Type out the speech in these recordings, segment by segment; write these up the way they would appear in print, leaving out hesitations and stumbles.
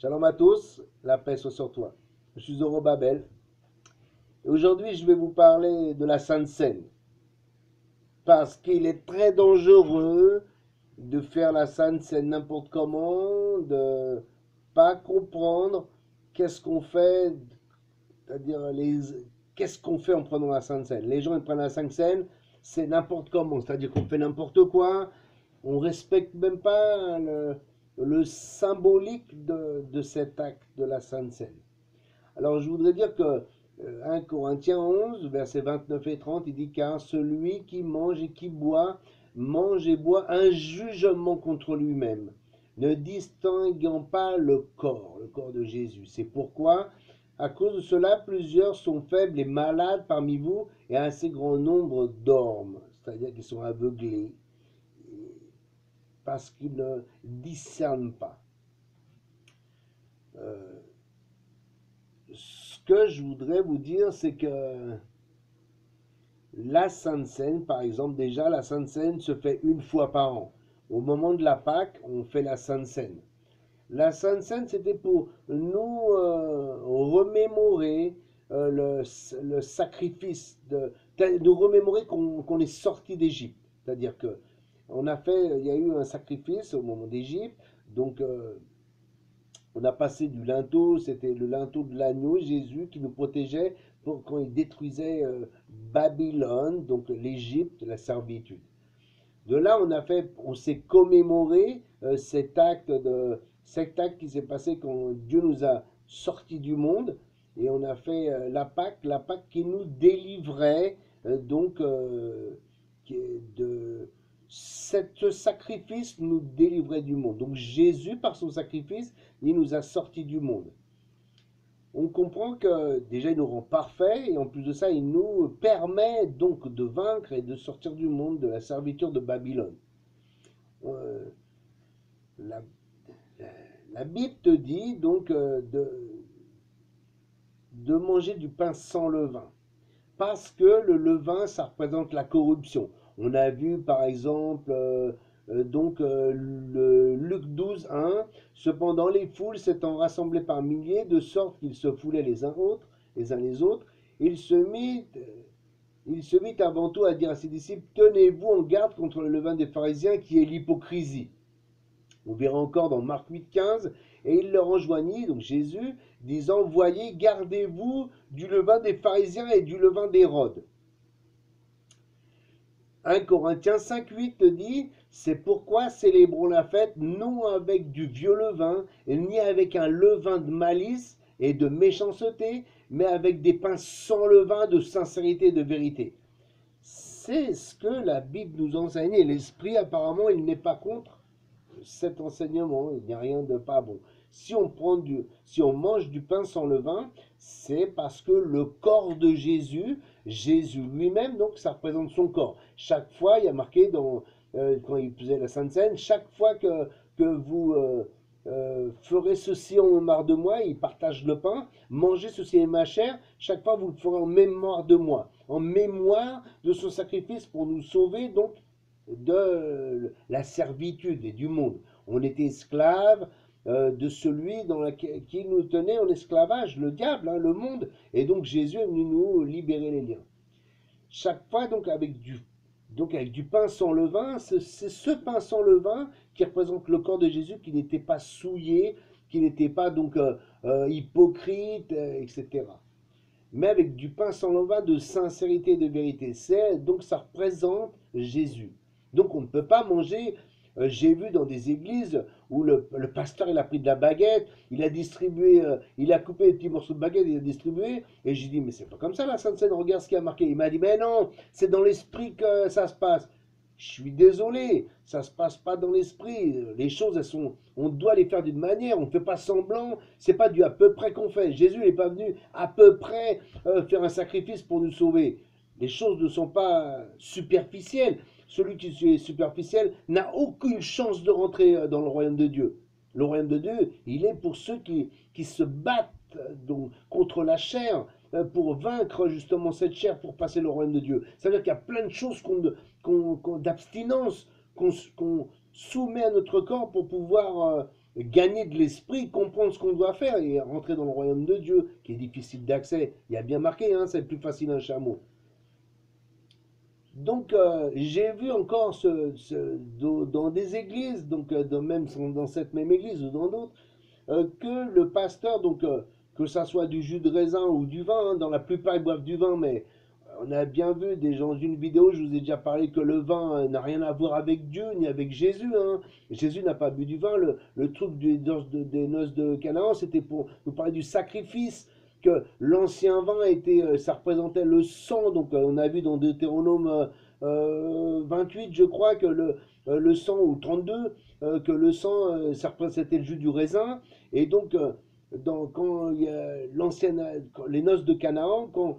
Shalom à tous, la paix soit sur toi. Je suis Zorobabel et aujourd'hui je vais vous parler de la Sainte Seine parce qu'il est très dangereux de faire la Sainte Seine n'importe comment, de pas comprendre qu'est-ce qu'on fait, c'est-à-dire qu'est-ce qu'on fait en prenant la Sainte Seine. Les gens ils prennent la Sainte Seine, c'est n'importe comment, c'est-à-dire qu'on fait n'importe quoi, on respecte même pas le symbolique de cet acte de la Sainte Seine. Alors je voudrais dire que 1 Corinthiens 11, versets 29 et 30, il dit car celui qui mange et qui boit, mange et boit un jugement contre lui-même, ne distinguant pas le corps de Jésus. C'est pourquoi, à cause de cela, plusieurs sont faibles et malades parmi vous, et un assez grand nombre dorment, c'est-à-dire qu'ils sont aveuglés, parce qu'ils ne discernent pas. Ce que je voudrais vous dire, c'est que la Sainte Seine, par exemple, déjà, la Sainte Seine se fait une fois par an. Au moment de la Pâque, on fait la Sainte Seine. La Sainte Seine, c'était pour nous remémorer le sacrifice, nous remémorer qu'on est sorti d'Égypte. C'est-à-dire que il y a eu un sacrifice au moment d'Égypte, donc on a passé du linteau, c'était le linteau de l'agneau, Jésus, qui nous protégeait quand il détruisait Babylone, donc l'Égypte, la servitude. De là, on s'est commémoré cet acte qui s'est passé quand Dieu nous a sortis du monde, et on a fait la Pâque qui nous délivrait de ce sacrifice nous délivrait du monde. Donc Jésus, par son sacrifice, il nous a sortis du monde. On comprend que déjà il nous rend parfaits et en plus de ça, il nous permet donc de vaincre et de sortir du monde de la servitude de Babylone. Euh, la, la Bible te dit donc de manger du pain sans levain. Parce que le levain, ça représente la corruption. On a vu par exemple le Luc 12, 1, cependant les foules s'étant rassemblées par milliers, de sorte qu'ils se foulaient les uns les autres, il se mit avant tout à dire à ses disciples, tenez-vous en garde contre le levain des pharisiens qui est l'hypocrisie. On verra encore dans Marc 8, 15, et il leur enjoignit, donc Jésus, disant, voyez, gardez-vous du levain des pharisiens et du levain d'Hérode. 1 Corinthiens 5, 8 dit, c'est pourquoi célébrons la fête non avec du vieux levain, ni avec un levain de malice et de méchanceté, mais avec des pains sans levain de sincérité et de vérité. C'est ce que la Bible nous enseigne, et l'Esprit apparemment il n'est pas contre cet enseignement, il n'y a rien de pas bon. Si on mange du pain sans levain, c'est parce que le corps de Jésus, Jésus lui-même, donc ça représente son corps. Chaque fois, il y a marqué quand il faisait la Sainte Seine, chaque fois que vous ferez ceci en mémoire de moi, il partage le pain, mangez ceci est ma chair, chaque fois vous le ferez en mémoire de moi, en mémoire de son sacrifice pour nous sauver, donc de la servitude et du monde. On était esclaves de celui qui nous tenait en esclavage, le diable, le monde. Et donc Jésus est venu nous libérer les liens. Chaque fois donc avec du pain sans levain, c'est ce pain sans levain qui représente le corps de Jésus qui n'était pas souillé, qui n'était pas donc hypocrite, etc. Mais avec du pain sans levain de sincérité et de vérité. Donc ça représente Jésus. Donc on ne peut pas manger, j'ai vu dans des églises où le pasteur il a pris de la baguette, il a distribué, il a coupé des petits morceaux de baguette, il a distribué, et j'ai dit mais c'est pas comme ça la Sainte Seine, regarde ce qui a marqué. Il m'a dit mais non, c'est dans l'esprit que ça se passe. Je suis désolé, ça ne se passe pas dans l'esprit. Les choses, on doit les faire d'une manière, on ne fait pas semblant, c'est pas du à peu près qu'on fait. Jésus n'est pas venu à peu près faire un sacrifice pour nous sauver. Les choses ne sont pas superficielles. Celui qui est superficiel n'a aucune chance de rentrer dans le royaume de Dieu. Le royaume de Dieu, il est pour ceux qui se battent donc, contre la chair, pour vaincre justement cette chair, pour passer le royaume de Dieu. Ça veut dire qu'il y a plein de choses d'abstinence qu'on soumet à notre corps pour pouvoir gagner de l'esprit, comprendre ce qu'on doit faire et rentrer dans le royaume de Dieu, qui est difficile d'accès. Il y a bien marqué, hein, c'est plus facile un chameau. Donc, j'ai vu encore dans des églises, donc même dans cette même église ou dans d'autres, que le pasteur, donc que ça soit du jus de raisin ou du vin, hein, dans la plupart ils boivent du vin, mais on a bien vu dans une vidéo, je vous ai déjà parlé que le vin n'a rien à voir avec Dieu ni avec Jésus, hein. Jésus n'a pas bu du vin. Le truc des noces de Canaan, c'était pour nous parler du sacrifice, que l'ancien vin était, ça représentait le sang. Donc on a vu dans Deutéronome 28, je crois, que le sang, ou 32, que le sang, ça représentait le jus du raisin. Et donc, quand il y a les noces de Canaan, quand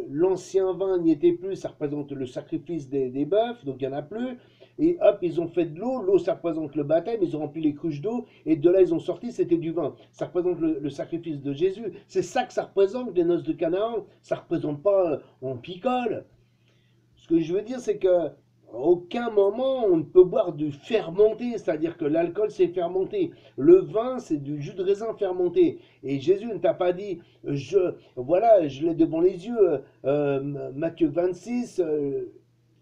l'ancien vin n'y était plus, ça représente le sacrifice des bœufs, donc il n'y en a plus. Et hop, ils ont fait de l'eau. L'eau, ça représente le baptême. Ils ont rempli les cruches d'eau. Et de là, ils ont sorti, c'était du vin. Ça représente le sacrifice de Jésus. C'est ça que ça représente, les noces de Canaan. Ça ne représente pas on picole. Ce que je veux dire, c'est que à aucun moment on ne peut boire du fermenté, c'est-à-dire que l'alcool c'est fermenté. Le vin c'est du jus de raisin fermenté. Et Jésus ne t'a pas dit, voilà, je l'ai devant les yeux, Matthieu 26,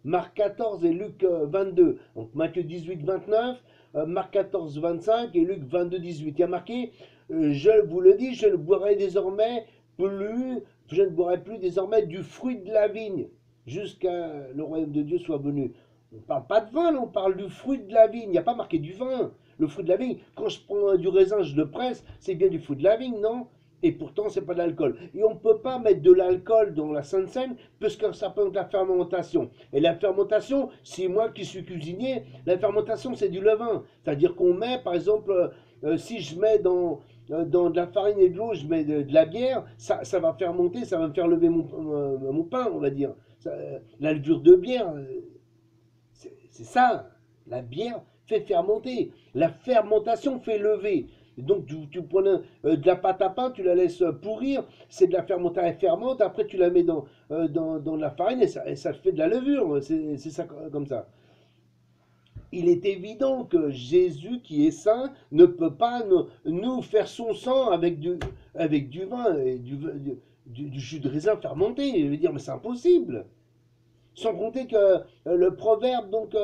Marc 14 et Luc 22. Donc Matthieu 18, 29, Marc 14, 25 et Luc 22, 18. Il y a marqué, je vous le dis, je ne boirai plus désormais du fruit de la vigne jusqu'à le royaume de Dieu soit venu. On ne parle pas de vin, là, on parle du fruit de la vigne. Il n'y a pas marqué du vin. Le fruit de la vigne, quand je prends du raisin, je le presse, c'est bien du fruit de la vigne, non? Et pourtant, c'est pas de l'alcool. Et on ne peut pas mettre de l'alcool dans la Sainte Seine, parce que ça représente la fermentation. Et la fermentation, si moi qui suis cuisinier, la fermentation, c'est du levain. C'est-à-dire qu'on met, par exemple, si je mets dans de la farine et de l'eau, je mets de la bière, ça va fermenter, ça va me faire lever mon pain, on va dire. La levure de bière, c'est ça. La bière fait fermenter. La fermentation fait lever. Donc tu prends de la pâte à pain, tu la laisses pourrir, c'est de la fermentation, elle fermente, après tu la mets dans de la farine et ça fait de la levure. C'est ça comme ça. Il est évident que Jésus, qui est saint, ne peut pas nous faire son sang avec du vin et du jus de raisin fermenté. Je veux dire, mais c'est impossible. Sans compter que le proverbe donc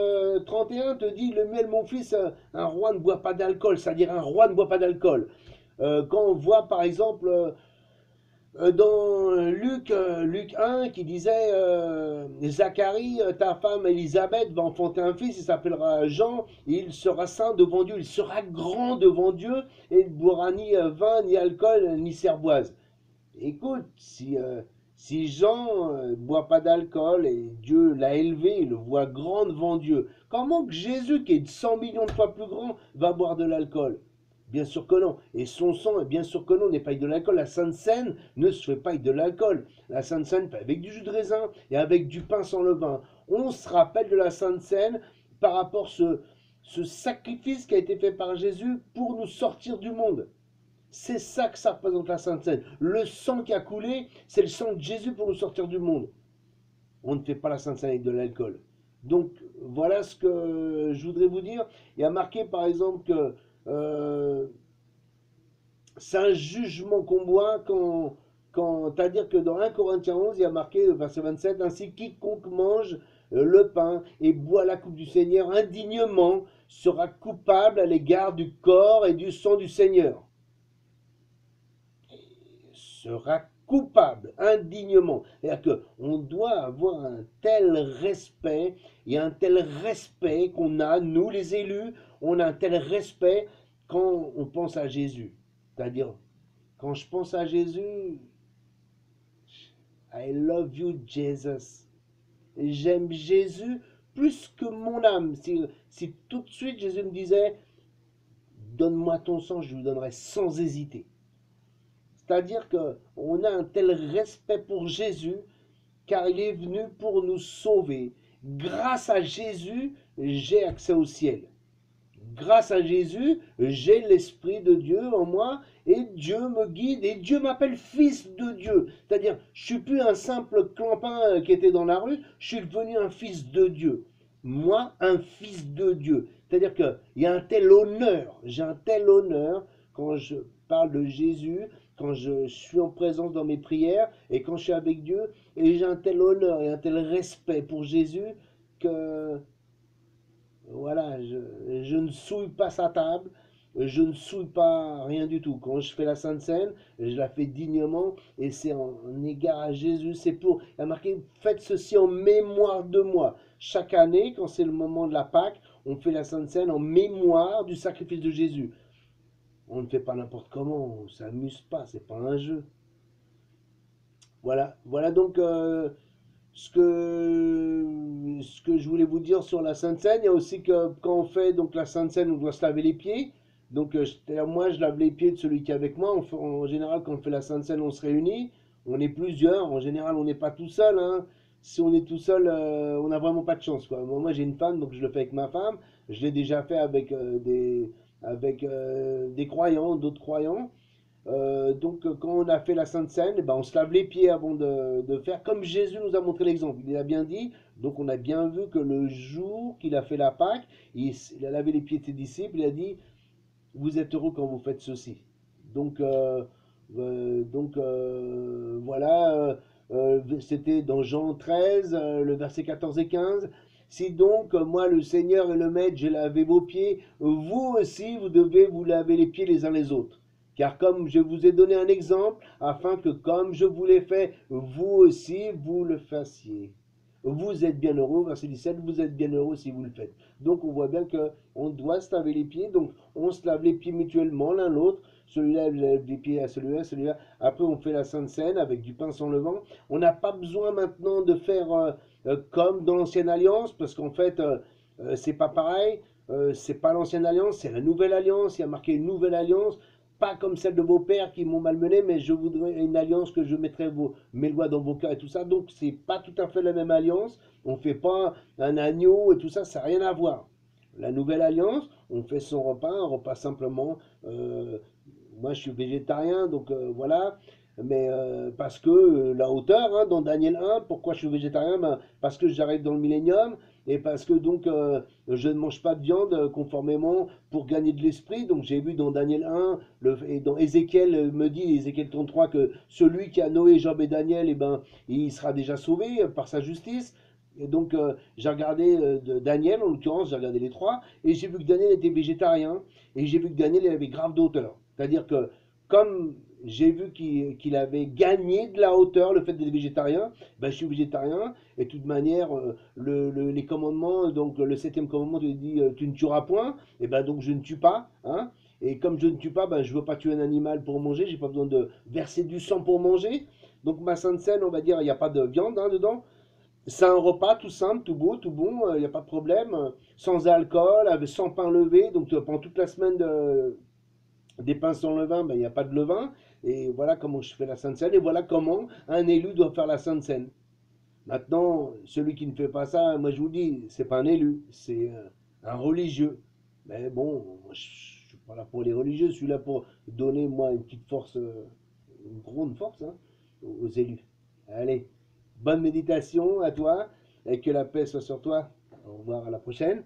31 te dit, le miel mon fils, un roi ne boit pas d'alcool, c'est-à-dire un roi ne boit pas d'alcool. Quand on voit par exemple dans Luc 1 qui disait, Zacharie, ta femme Élisabeth va enfanter un fils, il s'appellera Jean, et il sera saint devant Dieu, il sera grand devant Dieu, et il ne boira ni vin, ni alcool, ni cervoise. Écoute, si Jean ne boit pas d'alcool et Dieu l'a élevé, il le voit grand devant Dieu, comment que Jésus, qui est 100 millions de fois plus grand, va boire de l'alcool? Bien sûr que non. Et son sang, bien sûr que non, n'est pas avec de l'alcool. La Sainte Seine ne se fait pas avec de l'alcool. La Sainte Seine, avec du jus de raisin et avec du pain sans levain. On se rappelle de la Sainte Seine par rapport à ce sacrifice qui a été fait par Jésus pour nous sortir du monde. C'est ça que ça représente la Sainte Seine. Le sang qui a coulé, c'est le sang de Jésus pour nous sortir du monde. On ne fait pas la Sainte Seine avec de l'alcool. Donc voilà ce que je voudrais vous dire. Il y a marqué par exemple que c'est un jugement qu'on boit c'est-à-dire que dans 1 Corinthiens 11, il y a marqué, verset 27, ainsi quiconque mange le pain et boit la coupe du Seigneur indignement sera coupable à l'égard du corps et du sang du Seigneur. Sera coupable indignement. C'est-à-dire qu'on doit avoir un tel respect, et un tel respect qu'on a, nous les élus, on a un tel respect quand on pense à Jésus. C'est-à-dire, quand je pense à Jésus, I love you Jesus. J'aime Jésus plus que mon âme. Si tout de suite Jésus me disait, donne-moi ton sang, je lui donnerai sans hésiter. C'est-à-dire qu'on a un tel respect pour Jésus, car il est venu pour nous sauver. Grâce à Jésus, j'ai accès au ciel. Grâce à Jésus, j'ai l'Esprit de Dieu en moi et Dieu me guide et Dieu m'appelle fils de Dieu. C'est-à-dire, je ne suis plus un simple clampin qui était dans la rue, je suis devenu un fils de Dieu. Moi, un fils de Dieu. C'est-à-dire qu'il y a un tel honneur, j'ai un tel honneur quand je parle de Jésus, quand je suis en présence dans mes prières et quand je suis avec Dieu, et j'ai un tel honneur et un tel respect pour Jésus que voilà, je ne souille pas sa table, je ne souille pas rien du tout. Quand je fais la Sainte Seine, je la fais dignement et c'est en égard à Jésus. C'est pour, il y a marqué, faites ceci en mémoire de moi. Chaque année, quand c'est le moment de la Pâque, on fait la Sainte Seine en mémoire du sacrifice de Jésus. On ne fait pas n'importe comment, on ne s'amuse pas, c'est pas un jeu. Voilà, voilà donc ce que je voulais vous dire sur la Sainte Seine. Il y a aussi que quand on fait donc la Sainte Seine, on doit se laver les pieds. Donc c'est-à-dire moi, je lave les pieds de celui qui est avec moi. En général, quand on fait la Sainte Seine, on se réunit. On est plusieurs. En général, on n'est pas tout seul, hein. Si on est tout seul, on n'a vraiment pas de chance, quoi. Moi, j'ai une femme, donc je le fais avec ma femme. Je l'ai déjà fait avec des croyants, d'autres croyants. Donc, quand on a fait la Sainte Seine, eh ben, on se lave les pieds avant de faire comme Jésus nous a montré l'exemple. Il a bien dit, donc on a bien vu que le jour qu'il a fait la Pâque, il a lavé les pieds de ses disciples, il a dit, vous êtes heureux quand vous faites ceci. Donc, voilà, c'était dans Jean 13, le verset 14 et 15. Si donc, moi, le Seigneur et le Maître, j'ai lavé vos pieds, vous aussi, vous devez vous laver les pieds les uns les autres. Car comme je vous ai donné un exemple, afin que comme je vous l'ai fait, vous aussi, vous le fassiez. Vous êtes bien heureux, verset 17, vous êtes bien heureux si vous le faites. Donc on voit bien qu'on doit se laver les pieds, donc on se lave les pieds mutuellement l'un l'autre. Celui-là lave les pieds à celui-là, celui-là. Après on fait la Sainte Seine avec du pain sans levain. On n'a pas besoin maintenant de faire comme dans l'ancienne alliance, parce qu'en fait c'est pas pareil. C'est pas l'ancienne alliance, c'est la nouvelle alliance. Il y a marqué une nouvelle alliance, pas comme celle de vos pères qui m'ont malmené, mais je voudrais une alliance que je mettrai mes lois dans vos cœurs et tout ça. Donc, c'est pas tout à fait la même alliance. On fait pas un agneau et tout ça, ça n'a rien à voir. La nouvelle alliance, on fait son repas, un repas simplement. euh, Moi, je suis végétarien, donc voilà. Mais parce que la hauteur, hein, dans Daniel 1, pourquoi je suis végétarien? Ben, parce que j'arrive dans le millénium et parce que donc je ne mange pas de viande conformément pour gagner de l'esprit. Donc j'ai vu dans Daniel 1 et dans Ézéchiel me dit, Ézéchiel 33, que celui qui a Noé, Job et Daniel, eh ben, il sera déjà sauvé par sa justice. Et donc j'ai regardé Daniel, en l'occurrence, j'ai regardé les trois, et j'ai vu que Daniel était végétarien, et j'ai vu que Daniel avait grave de hauteur. C'est-à-dire que comme j'ai vu qu'il avait gagné de la hauteur, le fait d'être végétarien, ben, je suis végétarien, et de toute manière, les commandements, donc le septième commandement te dit tu ne tueras point, et ben donc je ne tue pas, hein. Et comme je ne tue pas, ben, je ne veux pas tuer un animal pour manger, j'ai pas besoin de verser du sang pour manger. Donc ma Sainte Seine, on va dire, il n'y a pas de viande hein, dedans. C'est un repas tout simple, tout beau, tout bon, il n'y a pas de problème, sans alcool, avec, sans pain levé, donc pendant toute la semaine des pains sans levain, ben, il n'y a pas de levain. Et voilà comment je fais la Sainte Seine. Et voilà comment un élu doit faire la Sainte Seine. Maintenant, celui qui ne fait pas ça, moi je vous dis, c'est pas un élu, c'est un religieux. Mais bon, moi, je suis pas là pour les religieux, je suis là pour donner moi une petite force, une grande force hein, aux élus. Allez, bonne méditation à toi et que la paix soit sur toi. Au revoir, à la prochaine.